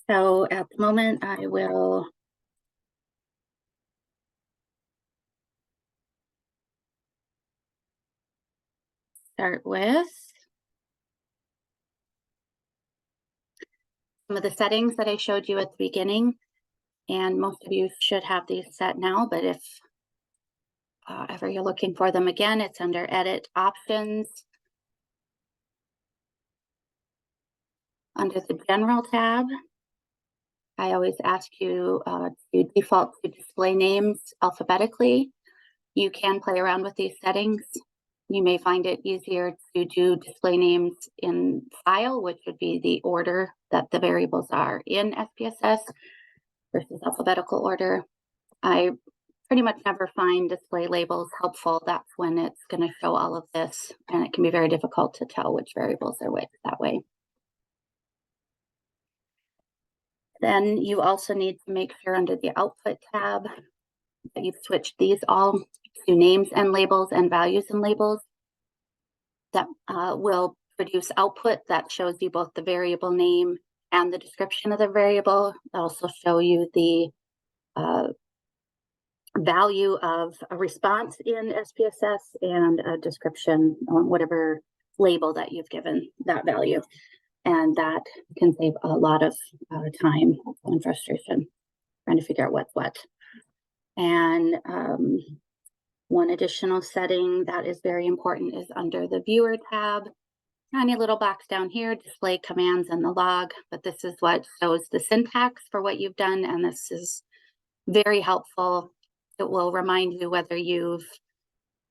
So at the moment, I will start with some of the settings that I showed you at the beginning. And most of you should have these set now, but if ever you're looking for them again, it's under Edit Options. Under the General tab, I always ask you to default to display names alphabetically. You can play around with these settings. You may find it easier to do display names in file, which would be the order that the variables are in SPSS versus alphabetical order. I pretty much never find display labels helpful. That's when it's going to show all of this, and it can be very difficult to tell which variables are which that way. Then you also need to make sure under the Output tab that you've switched these all to names and labels and values and labels. That will produce output that shows you both the variable name and the description of the variable. It'll also show you the value of a response in SPSS and a description on whatever label that you've given that value. And that can save a lot of time and frustration trying to figure out what's what. And one additional setting that is very important is under the Viewer tab. Tiny little box down here, display commands and the log, but this is what shows the syntax for what you've done, and this is very helpful. It will remind you whether you've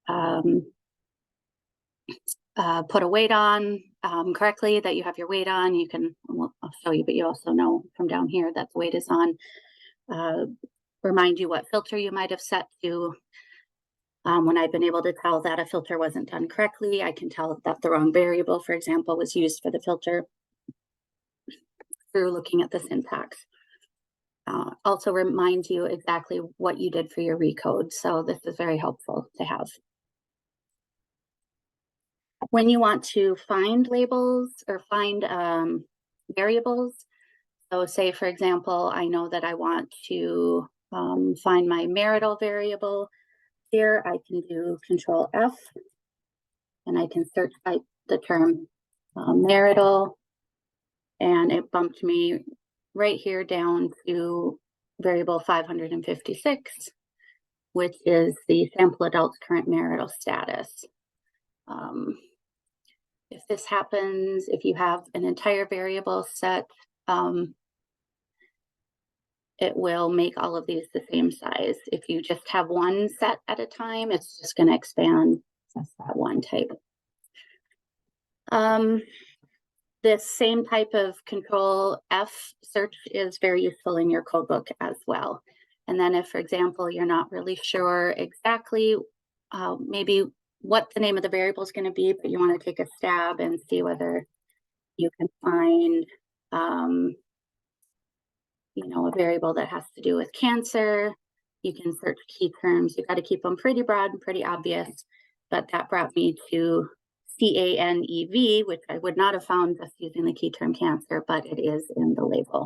put a weight on correctly, that you have your weight on. You can, well, I'll show you, but you also know from down here that the weight is on. Remind you what filter you might have set to. When I've been able to tell that a filter wasn't done correctly, I can tell that the wrong variable, for example, was used for the filter through looking at the syntax. Also reminds you exactly what you did for your recode. So this is very helpful to have. When you want to find labels or find variables, so say, for example, I know that I want to find my marital variable. Here I can do Control F, and I can search by the term marital, and it bumped me right here down to variable 556, which is the sample adult's current marital status. If this happens, if you have an entire variable set, it will make all of these the same size. If you just have one set at a time, it's just going to expand just that one type. This same type of Control F search is very useful in your codebook as well. And then if, for example, you're not really sure exactly maybe what the name of the variable is going to be, but you want to take a stab and see whether you can find a variable that has to do with cancer. You can search key terms. You've got to keep them pretty broad and pretty obvious, but that brought me to CANEV, which I would not have found just using the key term cancer, but it is in the label.